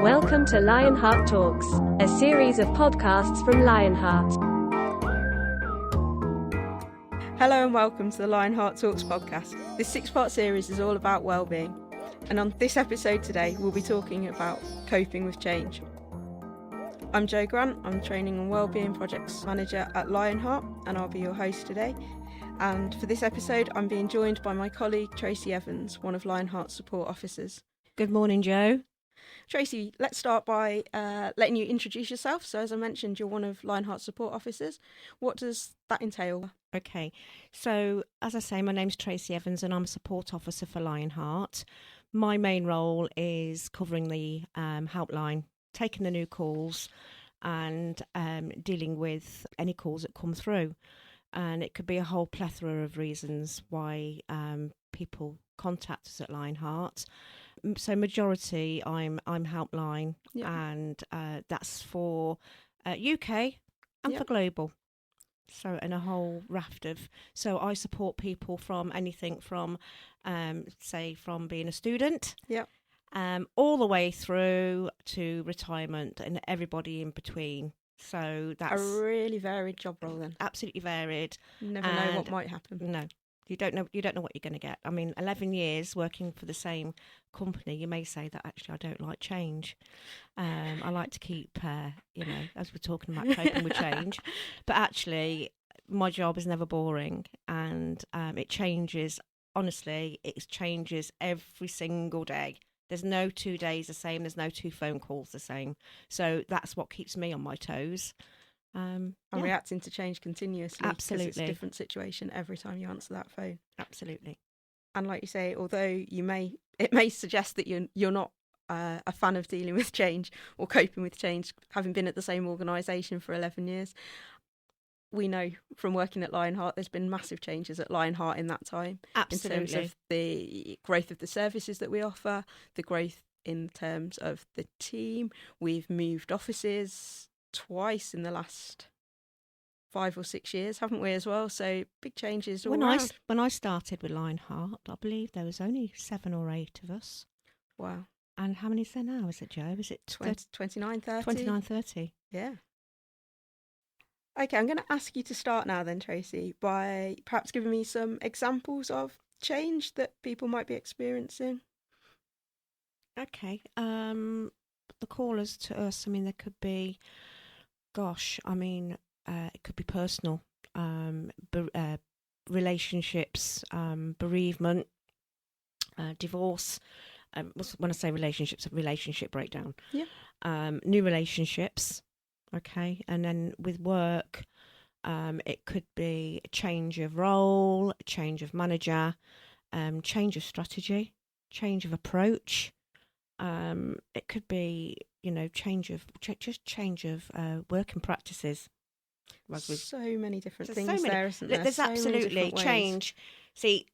Welcome to LionHeart Talks, a series of podcasts from LionHeart. Hello and welcome to the LionHeart Talks podcast. This 6-part series is all about wellbeing. And on this episode today, we'll be talking about coping with change. I'm Jo Grant, I'm Training and Wellbeing Projects Manager at LionHeart, and I'll be your host today. And for this episode, I'm being joined by my colleague Tracy Evans, one of LionHeart's support officers. Good morning, Jo. Tracy, let's start by letting you introduce yourself. So as I mentioned, you're one of LionHeart's support officers. What does that entail? Okay, so as I say, my name's Tracy Evans and I'm a support officer for LionHeart. My main role is covering the helpline, taking the new calls and dealing with any calls that come through. And it could be a whole plethora of reasons why people contact us at LionHeart. So majority, I'm helpline, and that's for UK and for global. So and a whole raft of. So I support people from anything from, say, from being a student, all the way through to retirement and everybody in between. So that's a really varied job role then. Absolutely varied. You never know what might happen. No. You don't know what you're going to get. I mean, 11 years working for the same company, you may say that actually I don't like change. I like to keep, as we're talking about coping with change. But actually, my job is never boring, and it changes. Honestly, it changes every single day. There's no 2 days the same. There's no 2 phone calls the same. So that's what keeps me on my toes. And reacting to change continuously. Absolutely. Because it's a different situation every time you answer that phone. Absolutely. And like you say, although it may suggest that you're not a fan of dealing with change or coping with change, having been at the same organisation for 11 years, we know from working at LionHeart there's been massive changes at LionHeart in that time. Absolutely. In terms of the growth of the services that we offer, the growth in terms of the team. We've moved offices twice in the last 5 or 6 years, haven't we, as well? So big changes all around. When I started with LionHeart, I believe there was only 7 or 8 of us. Wow. And how many is there now? Is it, Jo? Is it 29, 30? 29, 30. Yeah. Okay, I'm going to ask you to start now then, Tracy, by perhaps giving me some examples of change that people might be experiencing. Okay. The callers to us, I mean, there could be, it could be personal, relationships, bereavement, divorce. When I say relationships, a relationship breakdown. Yeah. New relationships. Okay, and then with work, it could be a change of role, a change of manager, change of strategy, change of approach. It could be, change of working practices. So many different things there, isn't there? There's absolutely change. See,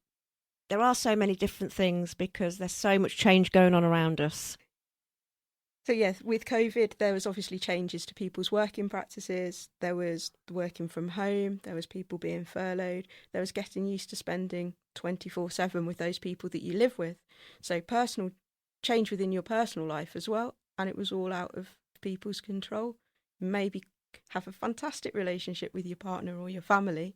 there are so many different things because there's so much change going on around us. So yes, with COVID, there was obviously changes to people's working practices. There was working from home. There was people being furloughed. There was getting used to spending 24/7 with those people that you live with. So personal change within your personal life as well. And it was all out of people's control. Maybe have a fantastic relationship with your partner or your family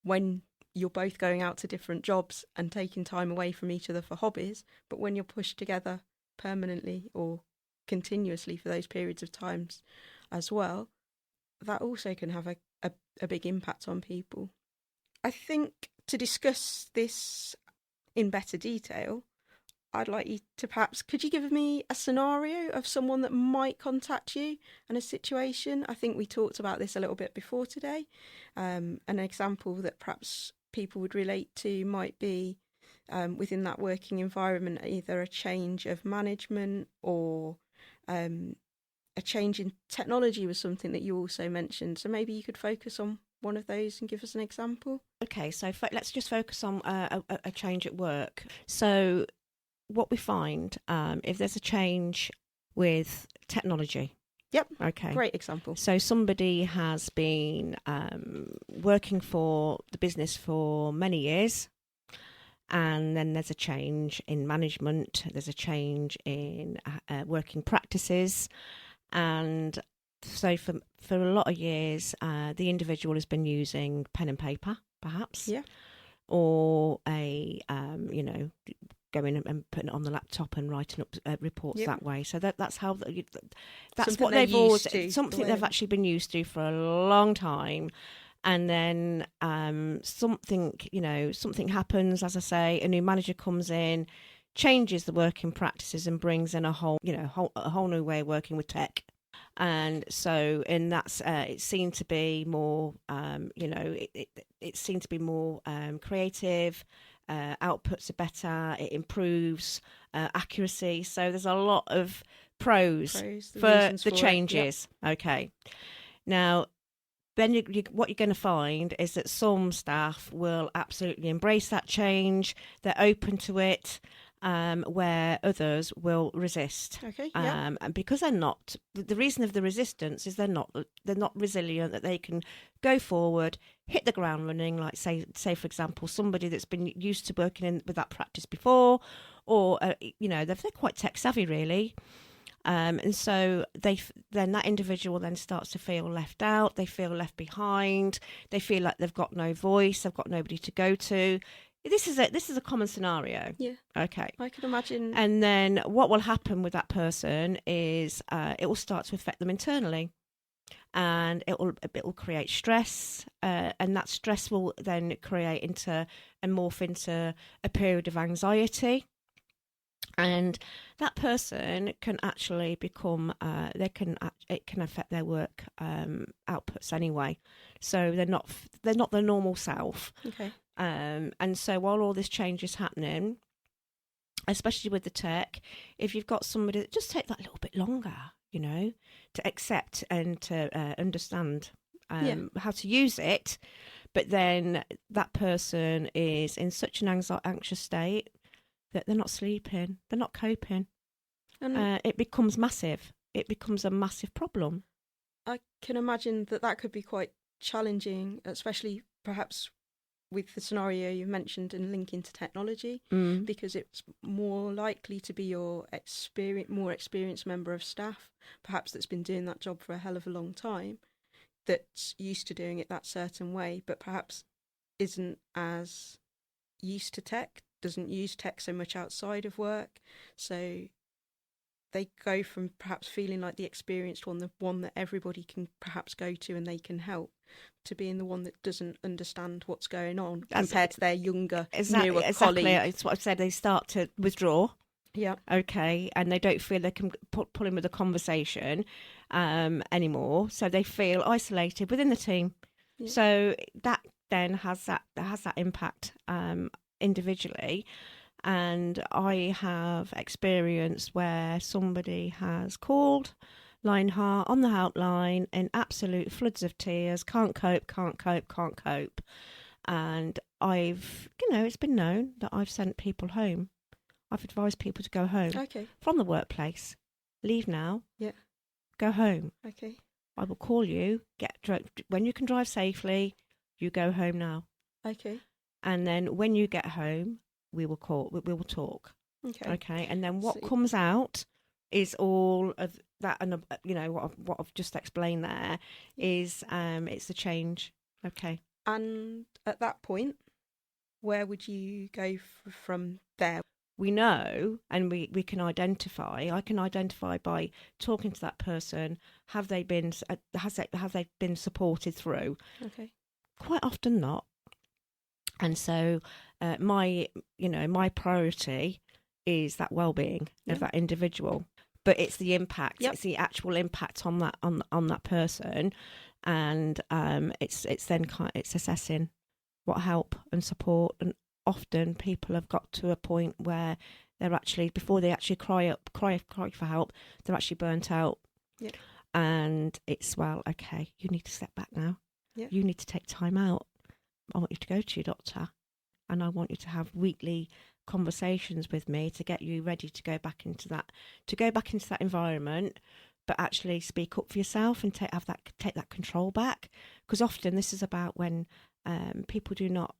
when you're both going out to different jobs and taking time away from each other for hobbies. But when you're pushed together permanently or continuously for those periods of times as well, that also can have a big impact on people. I think to discuss this in better detail, I'd like you to could you give me a scenario of someone that might contact you and a situation? I think we talked about this a little bit before today. An example that perhaps people would relate to might be within that working environment, either a change of management or a change in technology was something that you also mentioned. So maybe you could focus on one of those and give us an example. Okay, so let's just focus on a change at work. So what we find, if there's a change with technology. Yep. Okay. Great example. So somebody has been working for the business for many years And then there's a change in management, there's a change in working practices. And so for a lot of years, the individual has been using pen and paper, perhaps, or going and putting it on the laptop and writing up reports that way. So that's how that's something what they've always something they've actually been used to for a long time. And then something happens, as I say, a new manager comes in, changes the working practices and brings in a whole new way of working with tech. And so, it's seen to be more, it's seen to be more creative. Outputs are better. It improves accuracy. So there's a lot of pros for the changes. Okay. Now, then what you're going to find is that some staff will absolutely embrace that change. They're open to it. Where others will resist. Okay. And because they're not, the reason of the resistance is they're not resilient, that they can go forward, hit the ground running, like say for example, somebody that's been used to working with that practice before, or they're quite tech savvy really. And so then that individual then starts to feel left out, they feel left behind, they feel like they've got no voice, they've got nobody to go to. This is a common scenario. Yeah. Okay. I can imagine. And then what will happen with that person is it will start to affect them internally, and it will create stress, and that stress will then create into and morph into a period of anxiety. And that person can actually become it can affect their work outputs anyway. So they're not their normal self. Okay. And so while all this change is happening, especially with the tech, if you've got somebody that just take that little bit longer, to accept and to understand how to use it, but then that person is in such an anxious state that they're not sleeping, they're not coping. And it becomes massive. It becomes a massive problem. I can imagine that could be quite challenging, especially perhaps with the scenario you mentioned and linking to technology, because it's more likely to be your more experienced member of staff, perhaps that's been doing that job for a hell of a long time, that's used to doing it that certain way, but perhaps isn't as used to tech, doesn't use tech so much outside of work. So they go from perhaps feeling like the experienced one, the one that everybody can perhaps go to and they can help, to being the one that doesn't understand what's going on compared to their younger, newer colleague. It's what I've said. They start to withdraw. Yeah. Okay. And they don't feel they can pull in with the conversation anymore. So they feel isolated within the team. Yeah. So that then has that impact individually. And I have experienced where somebody has called LionHeart on the helpline in absolute floods of tears, can't cope. And it's been known that I've sent people home. I've advised people to go home from the workplace. Leave now. Yeah. Go home. Okay. I will call you. When you can drive safely, you go home now. Okay. And then when you get home, we will talk. Okay. And then what comes out is all of that, and what I've just explained there is it's a change. Okay. And at that point, where would you go from there? We know, and we can identify. I can identify by talking to that person. Have they been supported through? Okay. Quite often not. And so my priority is that well-being of that individual, but it's the impact. It's the actual impact on that person, and it's assessing what help and support. And often people have got to a point where they're actually, before they actually cry for help, they're actually burnt out. Yeah. And it's, you need to step back now. Yeah. You need to take time out. I want you to go to your doctor, and I want you to have weekly conversations with me to get you ready to go back into that environment, but actually speak up for yourself and take that control back. Because often this is about when people do not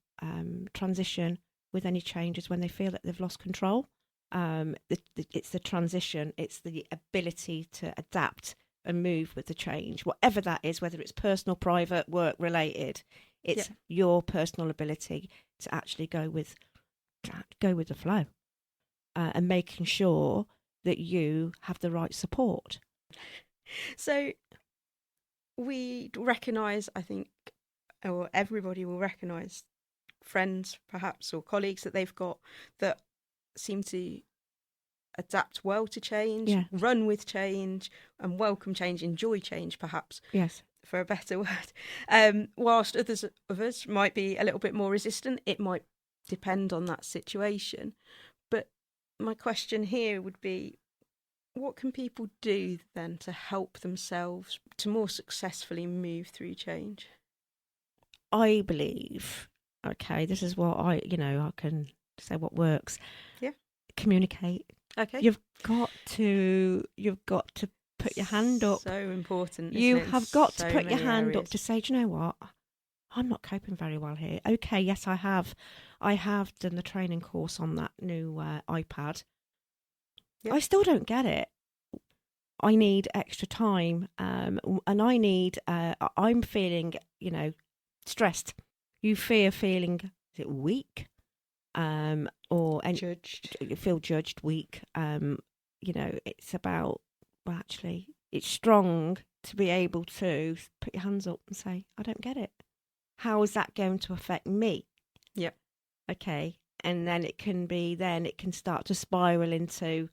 transition with any changes when they feel that they've lost control. It's the transition, it's the ability to adapt and move with the change, whatever that is, whether it's personal, private, work related. It's your personal ability to actually go with the flow, and making sure that you have the right support. So we recognise, I think, or everybody will recognise friends perhaps or colleagues that they've got that seem to adapt well to change, run with change and welcome change, enjoy change perhaps. Yes. For a better word. Whilst others of us might be a little bit more resistant, it might depend on that situation. But my question here would be, what can people do then to help themselves to more successfully move through change? I believe, okay, this is what I can say what works. Yeah. Communicate. Okay. You've got to put your hand up. So important. You isn't it? have got so to put your hand areas. up to say, do you know what? I'm not coping very well here. Okay, yes, I have. I have done the training course on that new iPad. Yep. I still don't get it. I need extra time, and I need. I'm feeling, stressed. You feeling is it weak, or judged? You feel judged, weak. It's about. Well, actually, it's strong to be able to put your hands up and say, I don't get it. How is that going to affect me? Yep. Okay. And then it can start to spiral into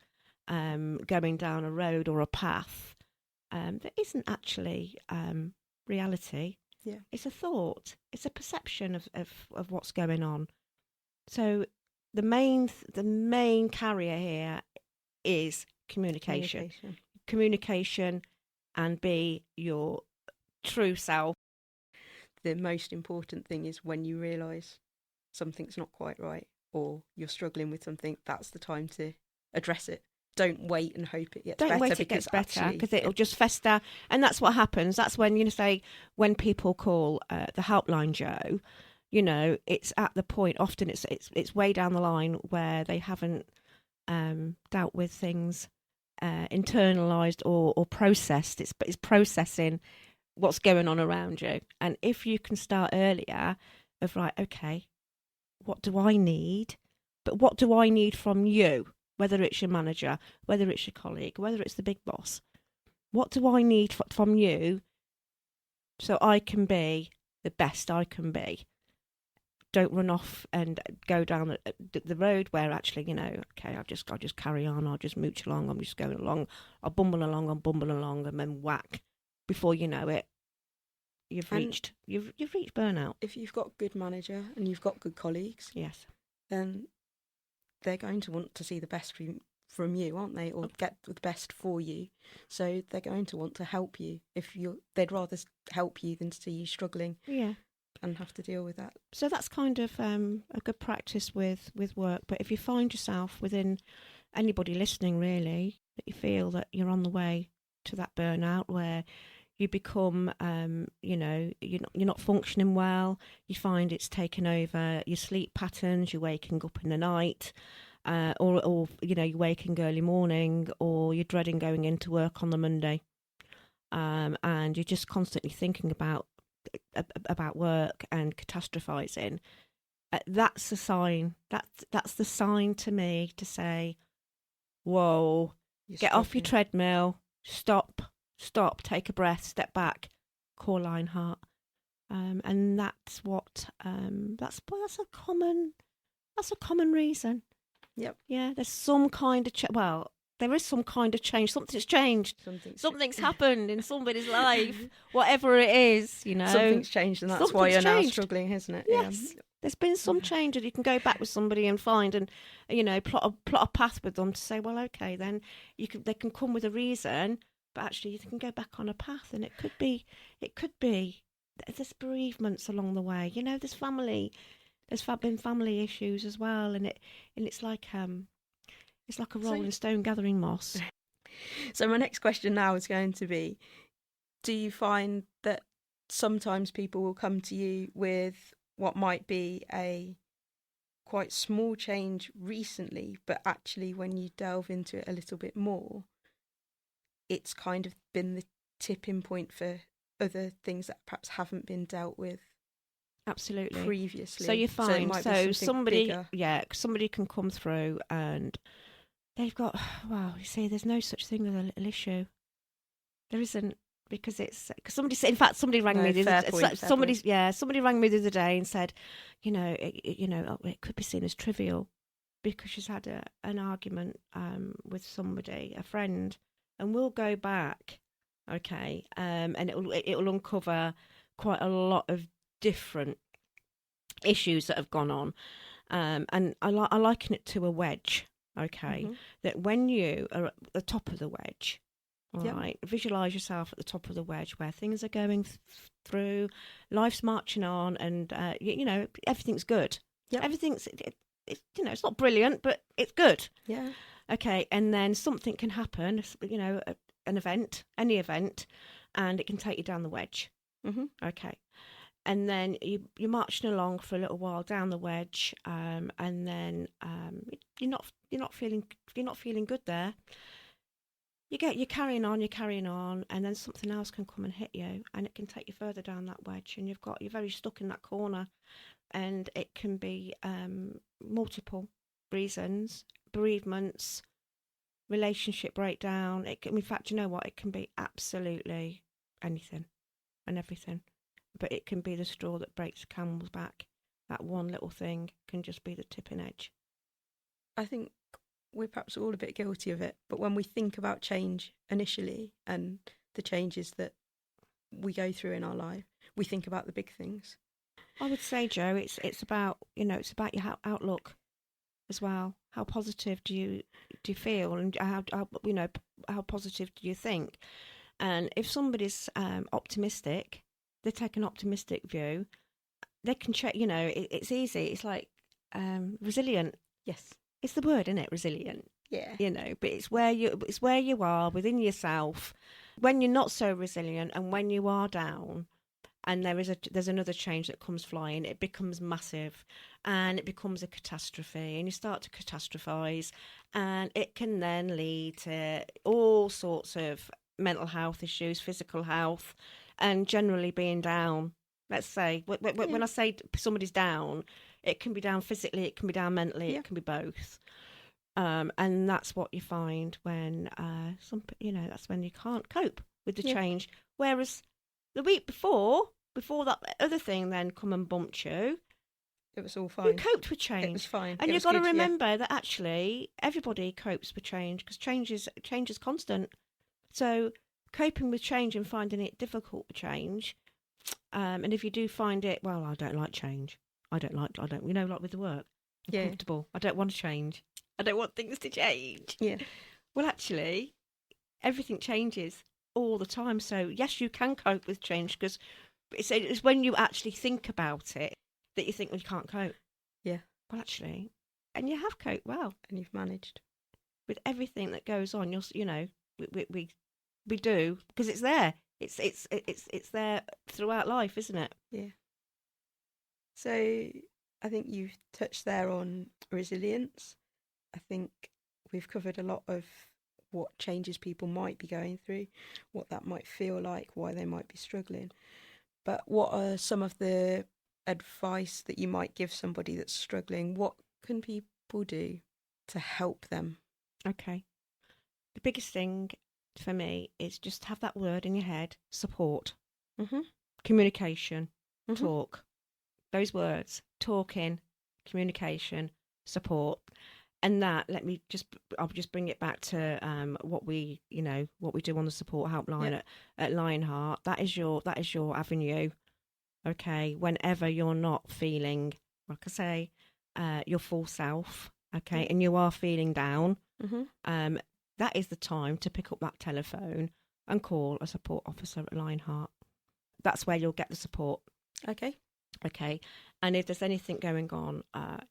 going down a road or a path that isn't actually reality. Yeah. It's a thought. It's a perception of what's going on. So the main carrier here is communication. Communication and be your true self. The most important thing is when you realise something's not quite right or you're struggling with something, that's the time to address it. Don't wait and hope it gets better. Don't wait it gets better because it'll just fester. And that's what happens. That's when, when people call the helpline, Joe, it's at the point, often it's way down the line where they haven't dealt with things internalized or processed. It's processing what's going on around you. And if you can start earlier of right, okay, what do I need? But what do I need from you? Whether it's your manager, whether it's your colleague, whether it's the big boss, what do I need from you so I can be the best I can be? Don't run off and go down the road where actually, okay, I'll just carry on. I'll just mooch along. I'm just going along. I'll bumble along, and then whack. Before you know it, you've reached burnout. If you've got a good manager and you've got good colleagues, yes, then they're going to want to see the best from you, aren't they? Or get the best for you. So they're going to want to help you. They'd rather help you than see you struggling. Yeah. And have to deal with that. So that's kind of a good practice with work. But if you find yourself within anybody listening, really, that you feel that you're on the way to that burnout where you become, you're not functioning well, you find it's taken over your sleep patterns, you're waking up in the night, or you're waking early morning, or you're dreading going into work on the Monday, and you're just constantly thinking about work and catastrophizing. That's a sign. That's the sign to me to say, whoa, get off your treadmill, stop, take a breath, step back, call LionHeart. And that's what that's a common reason. Yep. Yeah, there's some kind of there is some kind of change. Something's changed. Something's happened in somebody's life, whatever it is, Something's changed, and that's why you're now struggling, isn't it? Yes. Yeah. There's been some change, and you can go back with somebody and find and plot a path with them to say, well, okay, then they can come with a reason, but actually you can go back on a path, and it could be there's bereavements along the way. There's family. There's been family issues as well, and it's like a rolling stone gathering moss. So my next question now is going to be, do you find that sometimes people will come to you with what might be a quite small change recently, but actually when you delve into it a little bit more, it's kind of been the tipping point for other things that perhaps haven't been dealt with Absolutely. previously. So you find, it might be somebody, bigger. somebody can come through and they've got, wow, you see, there's no such thing as a little issue. There isn't, because because somebody rang me. Somebody rang me the other day and said, it could be seen as trivial because she's had an argument with somebody, a friend, and we'll go back, okay, and it'll uncover quite a lot of different issues that have gone on, and I liken it to a wedge, okay, that when you are at the top of the wedge, all right, visualize yourself at the top of the wedge where things are going through, life's marching on, and everything's good. Everything's it's not brilliant, but it's good. Okay, and then something can happen, an event, any event, and it can take you down the wedge. Okay, and then you're marching along for a little while down the wedge, and then you're not feeling good there. You're carrying on, and then something else can come and hit you, and it can take you further down that wedge, and you're very stuck in that corner, and it can be multiple reasons, bereavements, relationship breakdown. In fact, you know what? It can be absolutely anything and everything, but it can be the straw that breaks the camel's back. That one little thing can just be the tipping edge. I think we're perhaps all a bit guilty of it, but when we think about change initially and the changes that we go through in our life, we think about the big things. I would say, Jo, it's about your outlook as well. How positive do you feel, and how positive do you think? And if somebody's optimistic, they take an optimistic view. They can check. It's easy. It's like resilient. Yes. It's the word, isn't it? Resilient. Yeah. But it's where you are within yourself when you're not so resilient, and when you are down, and there's another change that comes flying, it becomes massive, and it becomes a catastrophe, and you start to catastrophize, and it can then lead to all sorts of mental health issues, physical health, and generally being down. Let's say when I say somebody's down, it can be down physically, it can be down mentally, it can be both. And that's what you find when that's when you can't cope with the change. Whereas the week before that other thing then come and bumped you, it was all fine. You coped with change. It was fine. And you've got to remember that actually everybody copes with change, because change is constant. So coping with change and finding it difficult to change, and if you do find it, well, I don't like change. I don't, like with the work. I'm comfortable. I don't want to change. I don't want things to change. Yeah. Well, actually, everything changes all the time. So, yes, you can cope with change, because it's when you actually think about it that you think, well, you can't cope. Yeah. Well, actually, and you have coped well. And you've managed. With everything that goes on, we do, because it's there. It's there throughout life, isn't it? Yeah. So I think you've touched there on resilience. I think we've covered a lot of what changes people might be going through, what that might feel like, why they might be struggling. But what are some of the advice that you might give somebody that's struggling? What can people do to help them? Okay. The biggest thing for me is just have that word in your head: support, communication, talk. Those words: talking, communication, support. And that, I'll just bring it back to what we do on the support helpline at LionHeart. That is your avenue. Okay, whenever you're not feeling, like I say, your full self. Okay, and you are feeling down. That is the time to pick up that telephone and call a support officer at LionHeart. That's where you'll get the support. Okay, and if there's anything going on,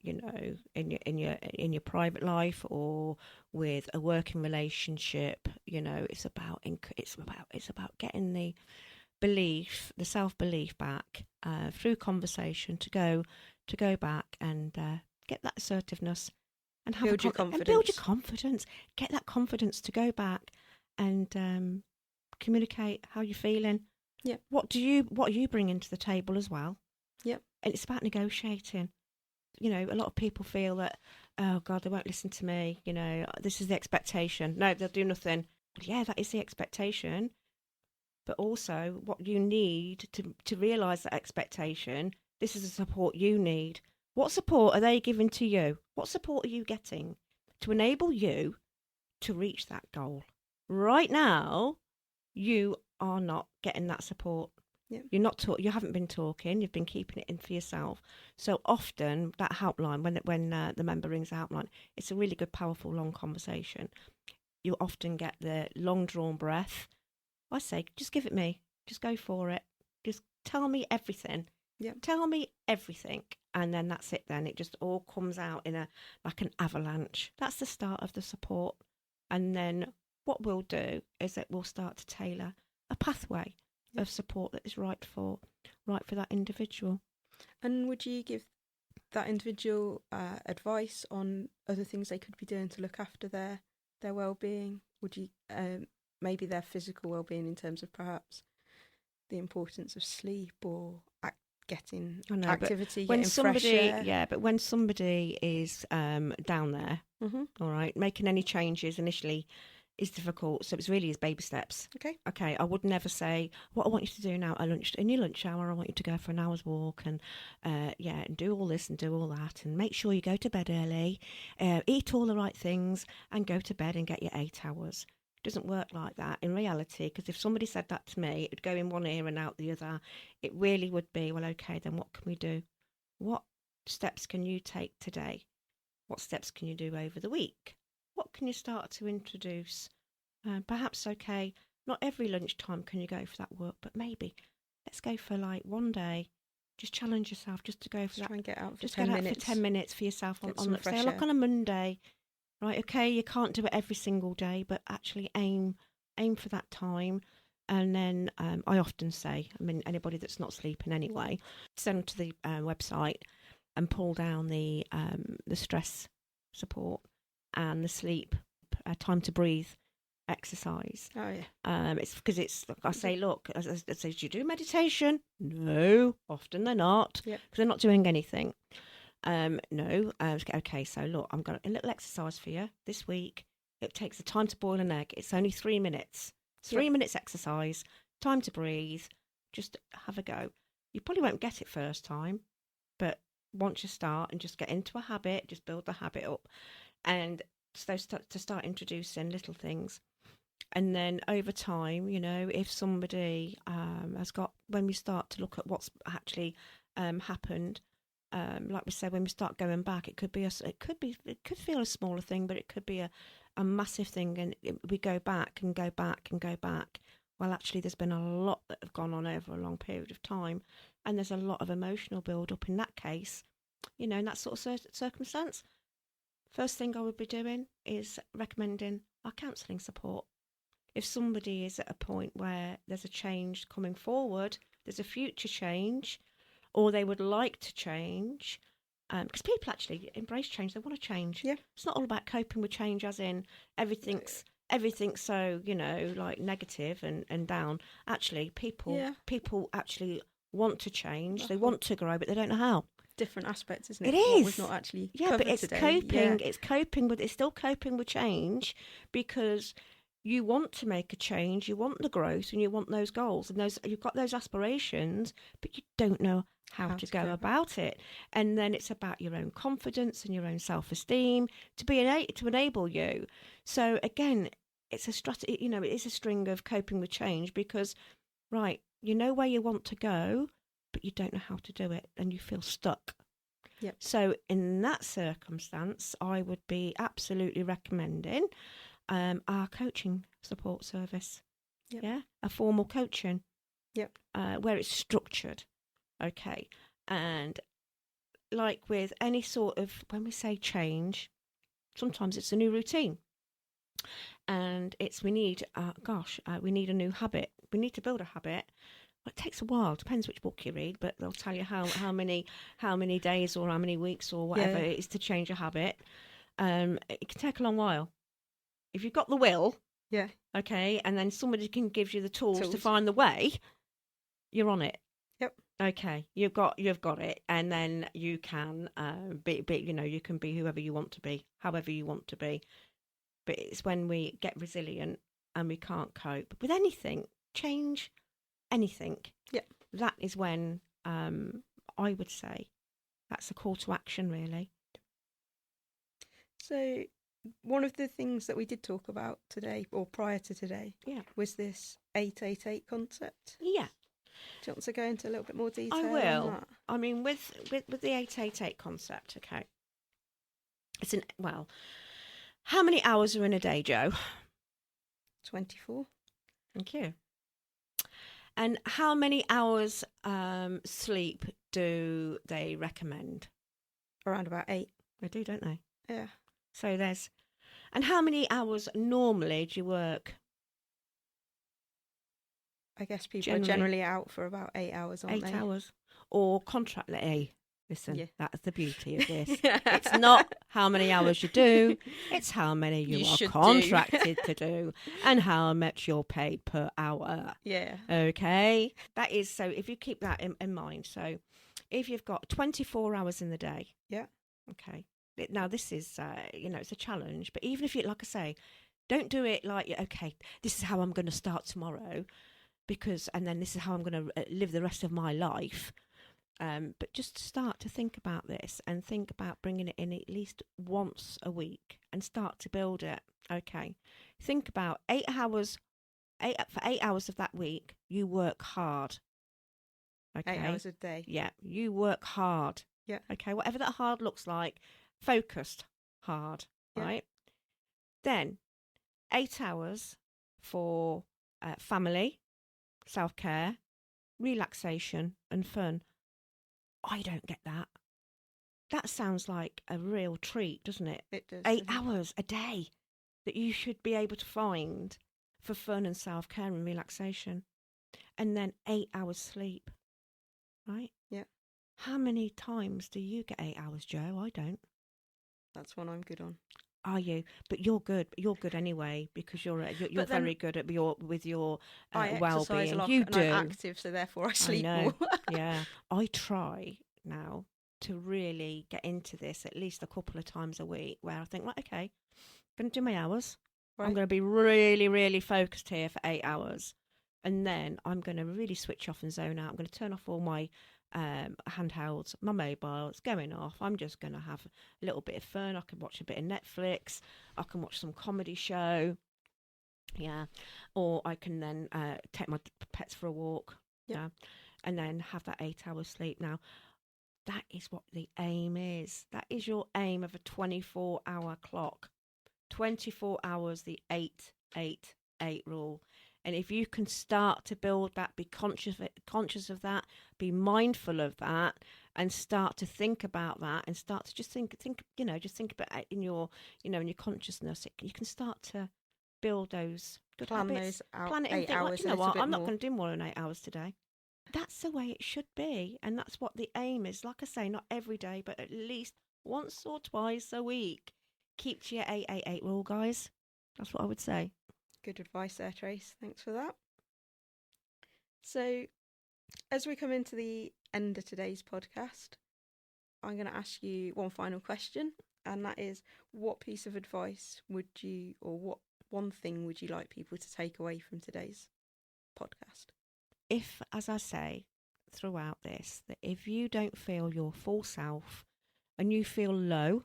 in your private life or with a working relationship, it's about getting the self belief back through conversation to go back and get that assertiveness, and Build your confidence. And build your confidence. Get that confidence to go back and communicate how you're feeling. Yeah. What are you bringing to the table as well? Yep. And it's about negotiating. You know, a lot of people feel that, oh God, they won't listen to me. You know, this is the expectation. No, they'll do nothing. Yeah, that is the expectation. But also what you need to realise that expectation, this is the support you need. What support are they giving to you? What support are you getting to enable you to reach that goal? Right now, you are not getting that support. Yeah. You haven't been talking. You've been keeping it in for yourself. So often that helpline, when the member rings the helpline, it's a really good, powerful, long conversation. You often get the long drawn breath. I say, just give it me. Just go for it. Just tell me everything. Yeah. Tell me everything. And then that's it then. It just all comes out in like an avalanche. That's the start of the support. And then what we'll do is that we'll start to tailor a pathway of support that is right for that individual. And would you give that individual advice on other things they could be doing to look after their well-being? Would you maybe their physical well-being in terms of perhaps the importance of sleep or getting activity, when getting somebody, fresh air? Yeah, but when somebody is down there, all right, making any changes initially is difficult. So it's really baby steps. Okay. I would never say, what I want you to do now in your lunch hour, I want you to go for an hour's walk and and do all this and do all that, and make sure you go to bed early, eat all the right things, and go to bed and get your 8 hours. It doesn't work like that in reality, because if somebody said that to me, it would go in one ear and out the other. It really would be, well, okay, then what can we do? What steps can you take today? What steps can you do over the week? What can you start to introduce? Perhaps, okay, not every lunchtime can you go for that walk, but maybe let's go for like one day. Just challenge yourself just to go for that. Try and get out for just 10 get minutes. out for 10 minutes for yourself on fresh say, air. like on a Monday. Right, okay, you can't do it every single day, but actually aim for that time. And then I often say, anybody that's not sleeping anyway, send to the website and pull down the stress support and the sleep, time to breathe exercise. Oh, yeah. It's because I say, look, I say, do you do meditation? No, often they're not, because they're not doing anything. No. Okay, so look, I'm got a little exercise for you this week. It takes the time to boil an egg. It's only 3 minutes. 3 minutes exercise, time to breathe. Just have a go. You probably won't get it first time, but once you start and just get into a habit, just build the habit up, and so to start introducing little things. And then over time, if somebody has got, when we start to look at what's actually happened. Like we said, when we start going back, it could feel a smaller thing, but it could be a massive thing, and we go back and go back and go back. Well, actually, there's been a lot that have gone on over a long period of time, and there's a lot of emotional build up in that case, in that sort of circumstance. First thing I would be doing is recommending our counselling support. If somebody is at a point where there's a change coming forward, there's a future change, or they would like to change, because people actually embrace change. They want to change. Yeah. It's not all about coping with change, as in everything's so, like negative and down. Actually, people actually want to change. They want to grow, but they don't know how. Different aspects, isn't it? It is. What we've not actually covered but it's today. coping. Yeah. It's still coping with change, because you want to make a change, you want the growth, and you want those goals, and you've got those aspirations, but you don't know how to go about it. And then it's about your own confidence and your own self-esteem to enable you. So again, it's a strategy. It is a string of coping with change, because right, you know where you want to go, but you don't know how to do it, and you feel stuck. Yep. So in that circumstance, I would be absolutely recommending our coaching support service. Yep. Yeah, a formal coaching. Yep. Where it's structured. Okay. And like with any sort of, when we say change, sometimes it's a new routine. And we need a new habit. We need to build a habit. it takes a while. Depends which book you read, but they'll tell you how many days or how many weeks or whatever it is to change a habit. It can take a long while. If you've got the will, okay, and then somebody can give you the tools to find the way, you're on it. Yep. Okay, you've got it, and then you can be you can be whoever you want to be, however you want to be. But it's when we get resilient and we can't cope with anything, change anything. Yeah. That is when I would say that's a call to action, really. So one of the things that we did talk about today, or prior to today, was this 888 concept. Yeah. Do you want to go into a little bit more detail? I will. On that? I mean, with the 888 concept, okay. It's how many hours are in a day, Jo? 24. Thank you. And how many hours sleep do they recommend? Around about 8. They do, don't they? Yeah. So and how many hours normally do you work? I guess people are generally out for about 8 hours, aren't they? 8 hours. Or contract. Hey, listen, that's the beauty of this. Yeah. It's not how many hours you do, it's how many you are contracted to do and how much you're paid per hour. Yeah. Okay? That is, so if you keep that in mind. So if you've got 24 hours in the day. Yeah. Okay. Now, this is, it's a challenge. But even if you, like I say, don't do it like, okay, this is how I'm going to start tomorrow. And then this is how I'm going to live the rest of my life. But just start to think about this and think about bringing it in at least once a week and start to build it. Okay. Think about 8 hours. For 8 hours of that week, you work hard. Okay. 8 hours a day. Yeah. You work hard. Yeah. Okay. Whatever that hard looks like, focused hard. Yeah. Right. Then 8 hours for family, self-care, relaxation and fun. I don't get that. That sounds like a real treat, doesn't it? It does. 8 hours a day that you should be able to find for fun and self-care and relaxation. And then 8 hours sleep, right? Yeah. How many times do you get 8 hours, Jo? I don't. That's one I'm good on. Are you? But you're good. You're good anyway because you're very good at with your well-being. I exercise a lot you and do. I'm active, so therefore I sleep more. Yeah, I try now to really get into this at least a couple of times a week, where I think, right, okay, I'm going to do my hours. Right. I'm going to be really, really focused here for 8 hours, and then I'm going to really switch off and zone out. I'm going to turn off all my handhelds, my mobile, it's going off. I'm just going to have a little bit of fun. I can watch a bit of Netflix. I can watch some comedy show. Yeah. Or I can then take my pets for a walk. Yeah. And then have that 8 hours sleep. Now, that is what the aim is. That is your aim of a 24-hour clock. 24 hours, the 8-8-8 rule. And if you can start to build that, be conscious of that, be mindful of that, and start to think about that, and start to just think, just think about it in your, in your consciousness. You can start to build those good habits. Plan it 8 hours. Like, you know what? I'm not going to do more than 8 hours today. That's the way it should be, and that's what the aim is. Like I say, not every day, but at least once or twice a week. Keep to your 8-8-8 rule, guys. That's what I would say. Good advice there, Trace. Thanks for that. So, as we come into the end of today's podcast, I'm going to ask you one final question, and that is, what piece of advice would you, or what one thing would you like people to take away from today's podcast? If, as I say throughout this, that if you don't feel your full self and you feel low,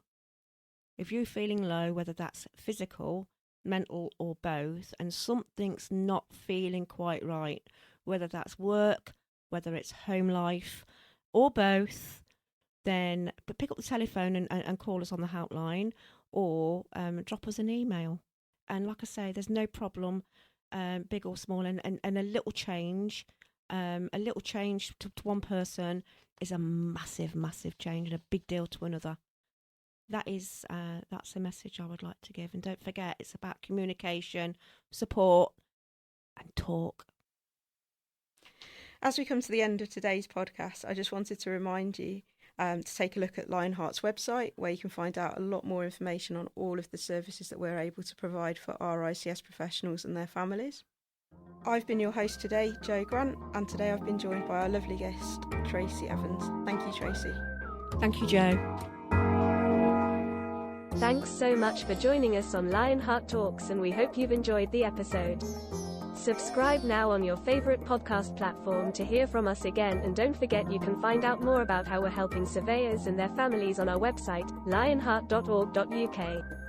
if you're feeling low, whether that's physical, mental or both, and something's not feeling quite right, whether that's work, whether it's home life or both, then pick up the telephone and call us on the helpline, or drop us an email. And like I say, there's no problem, big or small, and a little change to one person is a massive change, and a big deal to another. That's a message I would like to give. And don't forget, it's about communication, support, and talk. As we come to the end of today's podcast, I just wanted to remind you to take a look at LionHeart's website, where you can find out a lot more information on all of the services that we're able to provide for our ICS professionals and their families. I've been your host today, Jo Grant, and today I've been joined by our lovely guest, Tracy Evans. Thank you, Tracy. Thank you, Jo. Thanks so much for joining us on LionHeart Talks, and we hope you've enjoyed the episode. Subscribe now on your favourite podcast platform to hear from us again, and don't forget you can find out more about how we're helping surveyors and their families on our website, lionheart.org.uk.